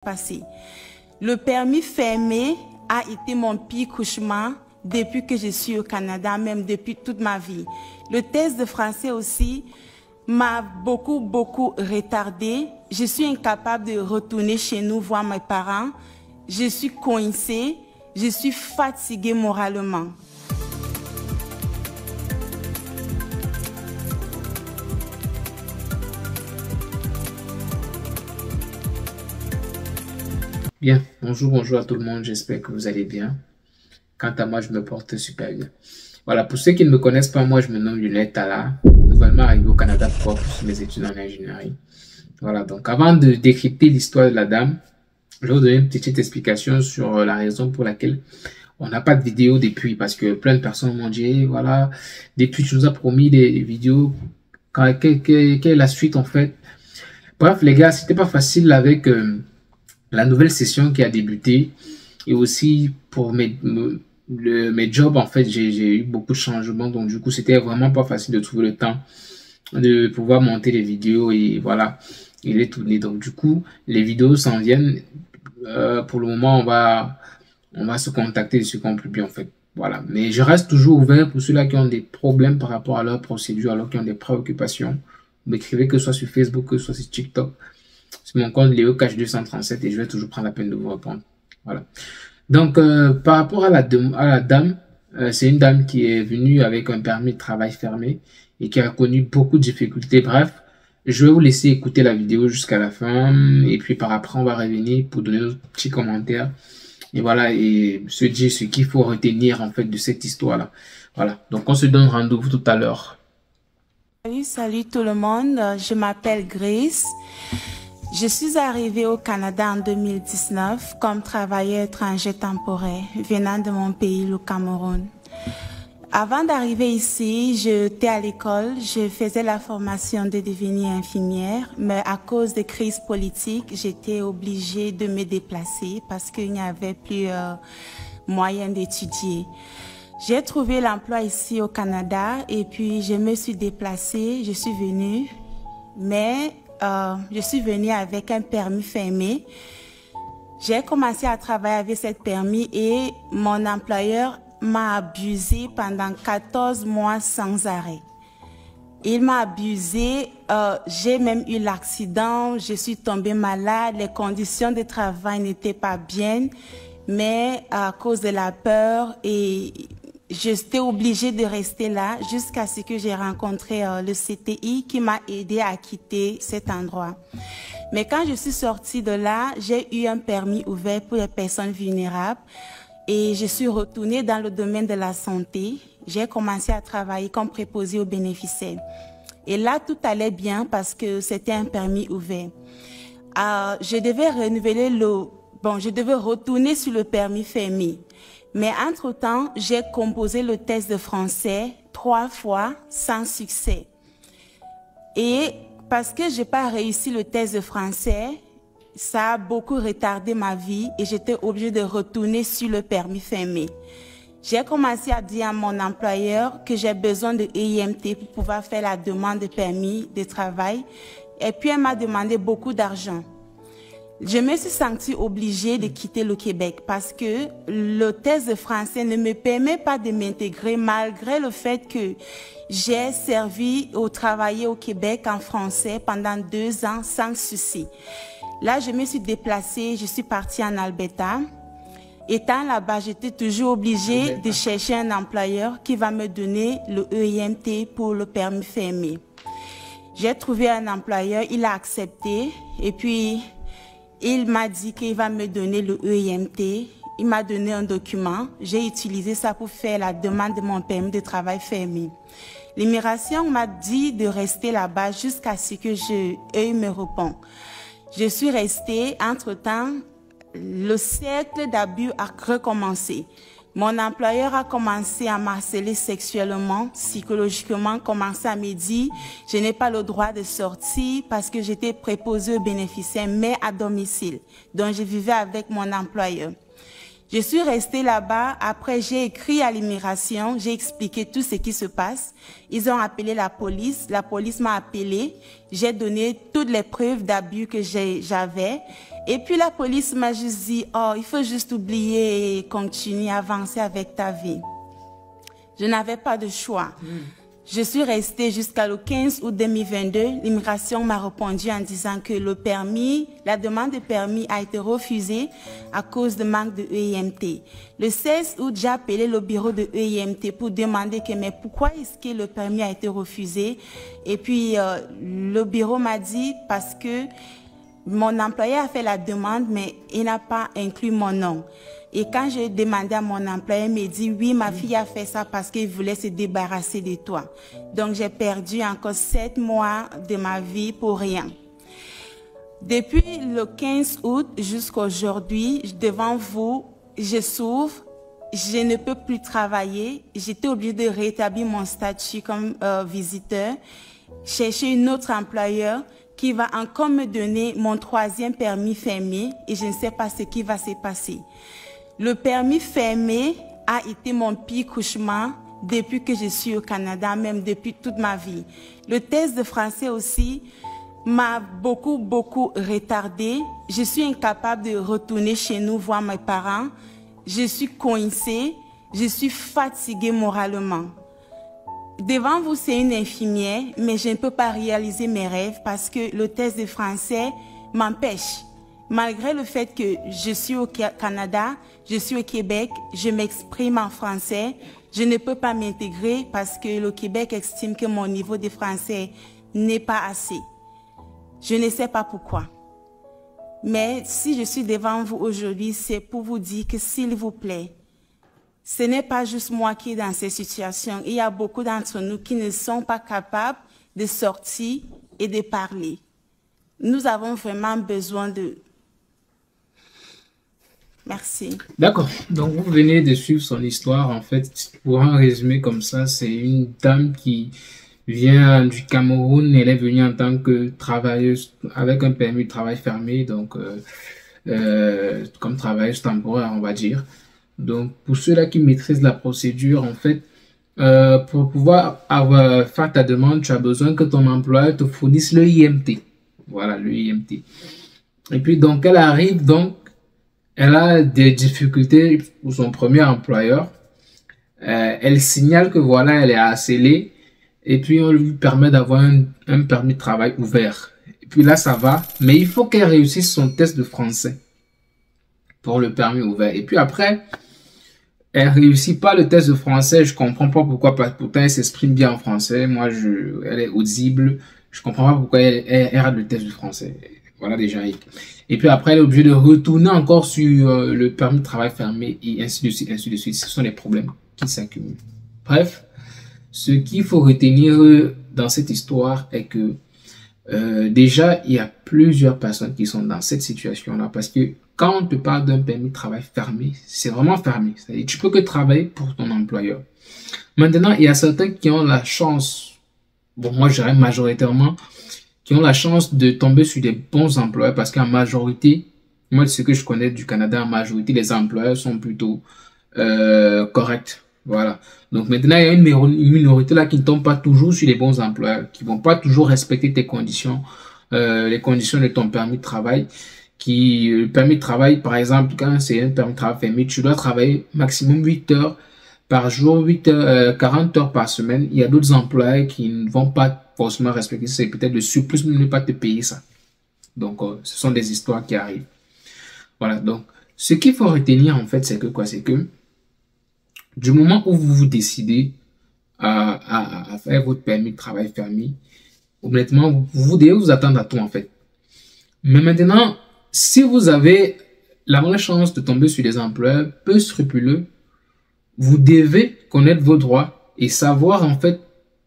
passé. Le permis fermé a été mon pire cauchemar depuis que je suis au Canada, même depuis toute ma vie. Le test de français aussi m'a beaucoup retardé. Je suis incapable de retourner chez nous voir mes parents. Je suis coincée, je suis fatiguée moralement. Bien, bonjour à tout le monde, j'espère que vous allez bien. Quant à moi, je me porte super bien. Voilà, pour ceux qui ne me connaissent pas, moi je me nomme Lionel Talla, nouvellement arrivé au Canada pour poursuivre mes études en ingénierie. Voilà, donc avant de décrypter l'histoire de la dame, je vais vous donner une petite explication sur la raison pour laquelle on n'a pas de vidéo depuis, parce que plein de personnes m'ont dit, voilà, depuis tu nous as promis des vidéos, quelle est la suite en fait? Bref les gars, c'était pas facile avec la nouvelle session qui a débuté et aussi pour mes jobs, en fait, j'ai eu beaucoup de changements. Donc, du coup, c'était vraiment pas facile de trouver le temps de pouvoir monter les vidéos et voilà, et les tourner. Donc, du coup, les vidéos s'en viennent. Pour le moment, on va se contacter de ce qu'on publie, en fait. Voilà. Mais je reste toujours ouvert pour ceux-là qui ont des problèmes par rapport à leur procédure, alors qui ont des préoccupations. Vous m'écrivez que ce soit sur Facebook, que ce soit sur TikTok. C'est mon compte Léo Cash 237 et je vais toujours prendre la peine de vous répondre. Voilà. Donc, par rapport à la dame, c'est une dame qui est venue avec un permis de travail fermé et qui a connu beaucoup de difficultés. Bref, je vais vous laisser écouter la vidéo jusqu'à la fin et puis par après, on va revenir pour donner nos petits commentaires. Et voilà, et se dire ce qu'il faut retenir en fait de cette histoire-là. Voilà, donc on se donne rendez-vous tout à l'heure. Salut tout le monde, je m'appelle Grace. Je suis arrivée au Canada en 2019 comme travailleur étranger temporaire venant de mon pays, le Cameroun. Avant d'arriver ici, j'étais à l'école, je faisais la formation de devenir infirmière, mais à cause des crises politiques, j'étais obligée de me déplacer parce qu'il n'y avait plus moyen d'étudier. J'ai trouvé l'emploi ici au Canada et puis je me suis déplacée, je suis venue, mais je suis venue avec un permis fermé. J'ai commencé à travailler avec cette permis et mon employeur m'a abusé pendant 14 mois sans arrêt. Il m'a abusé, j'ai même eu l'accident, je suis tombée malade, les conditions de travail n'étaient pas bien, mais à cause de la peur et j'étais obligée de rester là jusqu'à ce que j'ai rencontré le CTI qui m'a aidé à quitter cet endroit. Mais quand je suis sortie de là, j'ai eu un permis ouvert pour les personnes vulnérables et je suis retournée dans le domaine de la santé. J'ai commencé à travailler comme préposée aux bénéficiaires. Et là, tout allait bien parce que c'était un permis ouvert. Je devais renouveler je devais retourner sur le permis fermé. Mais entre-temps, j'ai composé le test de français 3 fois sans succès. Et parce que je n'ai pas réussi le test de français, ça a beaucoup retardé ma vie et j'étais obligée de retourner sur le permis fermé. J'ai commencé à dire à mon employeur que j'ai besoin de EIMT pour pouvoir faire la demande de permis de travail. Et puis, elle m'a demandé beaucoup d'argent. Je me suis sentie obligée de quitter le Québec parce que le test de français ne me permet pas de m'intégrer malgré le fait que j'ai servi ou travaillé au Québec en français pendant 2 ans sans souci. Là, je me suis déplacée, je suis partie en Alberta. Étant là-bas, j'étais toujours obligée de chercher un employeur qui va me donner le EIMT pour le permis fermé. J'ai trouvé un employeur, il a accepté et puis il m'a dit qu'il va me donner le EIMT. Il m'a donné un document. J'ai utilisé ça pour faire la demande de mon permis de travail fermé. L'immigration m'a dit de rester là-bas jusqu'à ce que eux me répondent. Je suis restée. Entre-temps, le cercle d'abus a recommencé. Mon employeur a commencé à m'harceler sexuellement, psychologiquement, commencé à me dire je n'ai pas le droit de sortir parce que j'étais préposée aux bénéficiaires, mais à domicile. Donc, je vivais avec mon employeur. Je suis restée là-bas. Après, j'ai écrit à l'immigration. J'ai expliqué tout ce qui se passe. Ils ont appelé la police. La police m'a appelé. J'ai donné toutes les preuves d'abus que j'avais. Et puis, la police m'a juste dit, oh, il faut juste oublier et continuer à avancer avec ta vie. Je n'avais pas de choix. Je suis restée jusqu'au 15 août 2022. L'immigration m'a répondu en disant que la demande de permis a été refusée à cause de manque de EIMT. Le 16 août, j'ai appelé le bureau de EIMT pour demander mais pourquoi est-ce que le permis a été refusé? Et puis, le bureau m'a dit parce que mon employeur a fait la demande, mais il n'a pas inclus mon nom. Et quand j'ai demandé à mon employeur, il m'a dit, oui, ma fille a fait ça parce qu'il voulait se débarrasser de toi. Donc, j'ai perdu encore 7 mois de ma vie pour rien. Depuis le 15 août jusqu'à aujourd'hui, devant vous, je souffre, je ne peux plus travailler. J'étais obligée de rétablir mon statut comme visiteur, chercher un autre employeur qui va encore me donner mon 3e permis fermé et je ne sais pas ce qui va se passer. Le permis fermé a été mon pire cauchemar depuis que je suis au Canada, même depuis toute ma vie. Le test de français aussi m'a beaucoup retardé. Je suis incapable de retourner chez nous voir mes parents. Je suis coincée, je suis fatiguée moralement. Devant vous, c'est une infirmière, mais je ne peux pas réaliser mes rêves parce que le test de français m'empêche. Malgré le fait que je suis au Canada, je suis au Québec, je m'exprime en français, je ne peux pas m'intégrer parce que le Québec estime que mon niveau de français n'est pas assez. Je ne sais pas pourquoi. Mais si je suis devant vous aujourd'hui, c'est pour vous dire que s'il vous plaît, ce n'est pas juste moi qui est dans ces situations. Il y a beaucoup d'entre nous qui ne sont pas capables de sortir et de parler. Nous avons vraiment besoin de... Merci. D'accord. Donc, vous venez de suivre son histoire. En fait, pour un résumé comme ça, c'est une dame qui vient du Cameroun. Elle est venue en tant que travailleuse avec un permis de travail fermé, donc comme travailleuse temporaire, on va dire. Donc, pour ceux-là qui maîtrisent la procédure, en fait, pour pouvoir faire ta demande, tu as besoin que ton employeur te fournisse le IMT. Voilà, le IMT. Et puis, donc, elle arrive, donc, elle a des difficultés pour son premier employeur. Elle signale que voilà, elle est harcelée. Et puis, on lui permet d'avoir un permis de travail ouvert. Et puis là, ça va. Mais il faut qu'elle réussisse son test de français pour le permis ouvert. Et puis après, elle réussit pas le test de français. Je comprends pas pourquoi. Pourtant, elle s'exprime bien en français. Moi, elle est audible. Je comprends pas pourquoi elle rate le test de français. Voilà déjà. Et puis après, elle est obligée de retourner encore sur le permis de travail fermé et ainsi de suite, ainsi de suite. Ce sont les problèmes qui s'accumulent. Bref, ce qu'il faut retenir dans cette histoire est que déjà, il y a plusieurs personnes qui sont dans cette situation-là parce que quand on te parle d'un permis de travail fermé, c'est vraiment fermé. C'est-à-dire, tu peux que travailler pour ton employeur. Maintenant, il y a certains qui ont la chance, bon, moi, je dirais majoritairement, qui ont la chance de tomber sur des bons employeurs parce qu'en majorité, moi, ce que je connais du Canada, en majorité, les employeurs sont plutôt corrects. Voilà. Donc maintenant, il y a une minorité là qui ne tombe pas toujours sur les bons employeurs, qui vont pas toujours respecter tes conditions, les conditions de ton permis de travail. Le permis de travail, par exemple, quand c'est un permis de travail fermé, tu dois travailler maximum 8 heures par jour, 40 heures par semaine. Il y a d'autres employeurs qui ne vont pas forcément respecter ça, c'est peut-être le surplus de ne pas te payer ça. Donc, ce sont des histoires qui arrivent. Voilà. Donc, ce qu'il faut retenir, en fait, c'est que quoi? C'est que du moment où vous vous décidez à faire votre permis de travail fermé, honnêtement, vous devez vous attendre à tout, en fait. Mais maintenant, si vous avez la bonne chance de tomber sur des employeurs peu scrupuleux, vous devez connaître vos droits et savoir, en fait,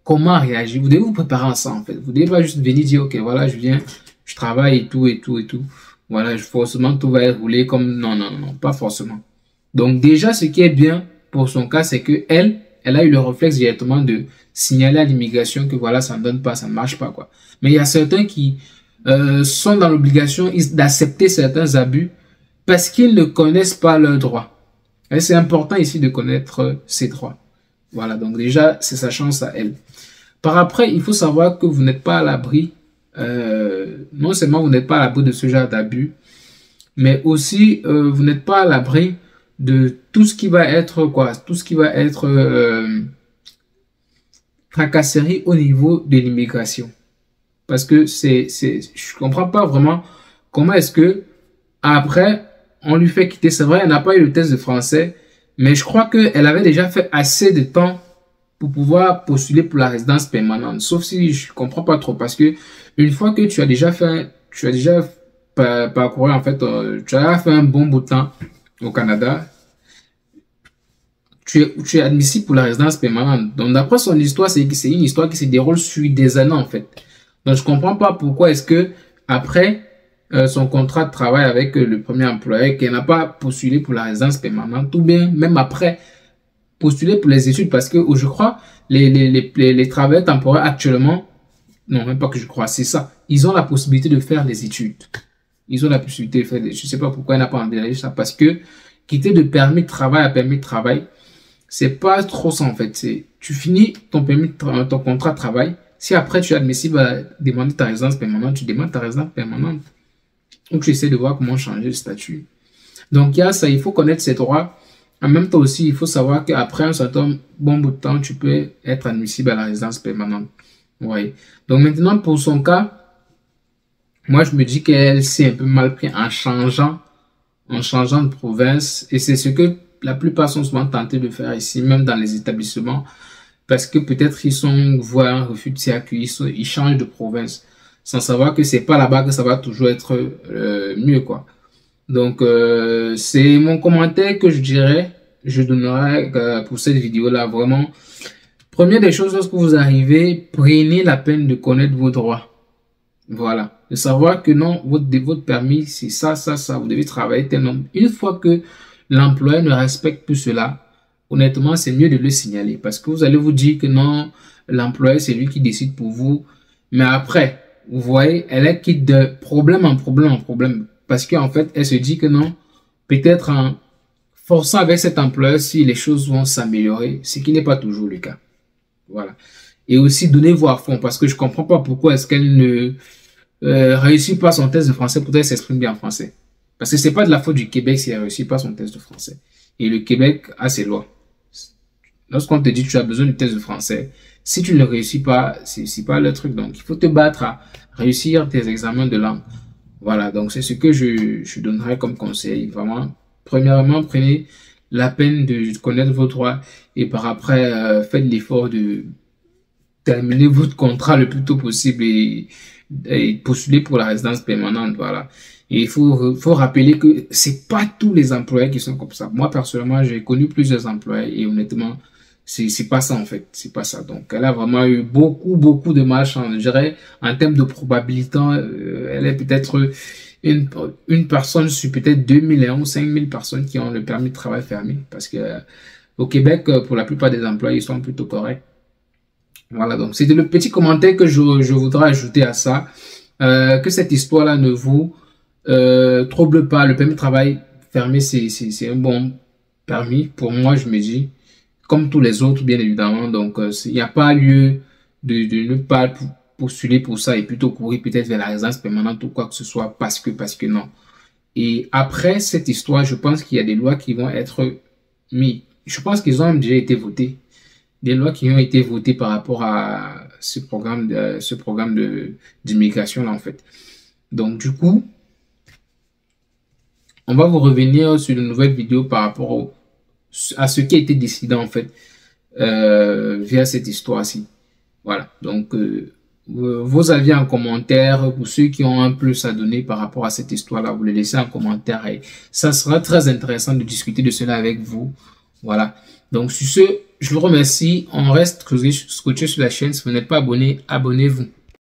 comment réagir. Vous devez vous préparer à ça, en fait. Vous devez pas juste venir dire, OK, voilà, je viens, je travaille et tout, et tout, et tout. Voilà, forcément, tout va rouler comme... Non, non, non, pas forcément. Donc, déjà, ce qui est bien pour son cas, c'est que elle a eu le réflexe directement de signaler à l'immigration que voilà, ça ne donne pas, ça ne marche pas, quoi. Mais il y a certains qui sont dans l'obligation d'accepter certains abus parce qu'ils ne connaissent pas leurs droits. Et c'est important ici de connaître ses droits. Voilà, donc déjà, c'est sa chance à elle. Par après, il faut savoir que vous n'êtes pas à l'abri, non seulement vous n'êtes pas à l'abri de ce genre d'abus, mais aussi vous n'êtes pas à l'abri de tout ce qui va être quoi, tout ce qui va être tracasserie au niveau de l'immigration. Parce que je comprends pas vraiment comment est-ce que après on lui fait quitter. C'est vrai, elle n'a pas eu le test de français, mais je crois qu'elle avait déjà fait assez de temps pour pouvoir postuler pour la résidence permanente. Sauf si je comprends pas trop, parce que une fois que tu as déjà parcouru en fait, tu as fait un bon bout de temps au Canada, tu es admissible pour la résidence permanente. Donc d'après son histoire, c'est une histoire qui se déroule sur des années en fait. Donc je comprends pas pourquoi est-ce que après son contrat de travail avec le premier employeur, qu'elle n'a pas postulé pour la résidence permanente, ou bien même après postuler pour les études, parce que je crois les travailleurs temporaires actuellement, non même pas que je crois, c'est ça, ils ont la possibilité de faire des études. Ils ont la possibilité de faire des études. Je sais pas pourquoi elle n'a pas envisagé ça, parce que quitter de permis de travail à permis de travail, c'est pas trop ça en fait. Tu finis ton contrat de travail. Si après tu es admissible à demander ta résidence permanente, tu demandes ta résidence permanente. Donc tu essaies de voir comment changer le statut. Donc il y a ça, il faut connaître ses droits. En même temps aussi, il faut savoir qu'après un certain bon bout de temps, tu peux être admissible à la résidence permanente. Ouais. Donc maintenant pour son cas, moi je me dis qu'elle s'est un peu mal pris en changeant de province. Et c'est ce que la plupart sont souvent tentés de faire ici, même dans les établissements, parce que peut-être ils sont voient un refus de circuit, ils changent de province, sans savoir que c'est pas là-bas que ça va toujours être mieux, quoi. Donc c'est mon commentaire que je donnerai pour cette vidéo-là. Vraiment, première des choses, lorsque vous arrivez, prenez la peine de connaître vos droits. Voilà, de savoir que non, votre permis, c'est ça, vous devez travailler tel nombre. Une fois que l'employeur ne respecte plus cela, honnêtement, c'est mieux de le signaler, parce que vous allez vous dire que non, l'employeur, c'est lui qui décide pour vous. Mais après, vous voyez, elle est quitte de problème en problème, parce qu'en fait, elle se dit que non, peut-être en forçant avec cet employeur, si les choses vont s'améliorer, ce qui n'est pas toujours le cas. Voilà. Et aussi, donnez-vous à fond, parce que je comprends pas pourquoi est-ce qu'elle ne réussit pas son test de français, pour qu'elle s'exprime bien en français. Parce que c'est pas de la faute du Québec si elle réussit pas son test de français. Et le Québec a ses lois. Lorsqu'on te dit que tu as besoin du test de français, si tu ne réussis pas, c'est pas le truc. Donc, il faut te battre à réussir tes examens de langue. Voilà, donc c'est ce que je donnerais comme conseil. Vraiment, premièrement, prenez la peine de connaître vos droits et par après, faites l'effort de terminer votre contrat le plus tôt possible et postuler pour la résidence permanente. Voilà. Et il faut rappeler que c'est pas tous les employés qui sont comme ça. Moi, personnellement, j'ai connu plusieurs employés et honnêtement, c'est pas ça en fait. C'est pas ça. Donc, elle a vraiment eu beaucoup de malchance. Je dirais, en termes de probabilité, elle est peut-être une personne sur peut-être 2000 ou 5000 personnes qui ont le permis de travail fermé. Parce que au Québec, pour la plupart des employés, ils sont plutôt corrects. Voilà, donc c'était le petit commentaire que je voudrais ajouter à ça. Que cette histoire-là ne vous trouble pas. Le permis de travail fermé, c'est un bon permis. Pour moi, je me dis, comme tous les autres, bien évidemment. Donc, il n'y a pas lieu de ne pas postuler pour ça et plutôt courir peut-être vers la résidence permanente ou quoi que ce soit parce que non. Et après cette histoire, je pense qu'il y a des lois qui vont être mises. Je pense qu'ils ont même déjà été votées. Des lois qui ont été votées par rapport à ce programme d'immigration là en fait. Donc du coup, on va vous revenir sur une nouvelle vidéo par rapport à ce qui a été décidé en fait via cette histoire-ci. Voilà, donc vos avis en commentaire, pour ceux qui ont un plus à donner par rapport à cette histoire-là, vous les laissez en commentaire et ça sera très intéressant de discuter de cela avec vous. Voilà, donc sur ce, je vous remercie. On reste scotché sur la chaîne. Si vous n'êtes pas abonné, abonnez-vous.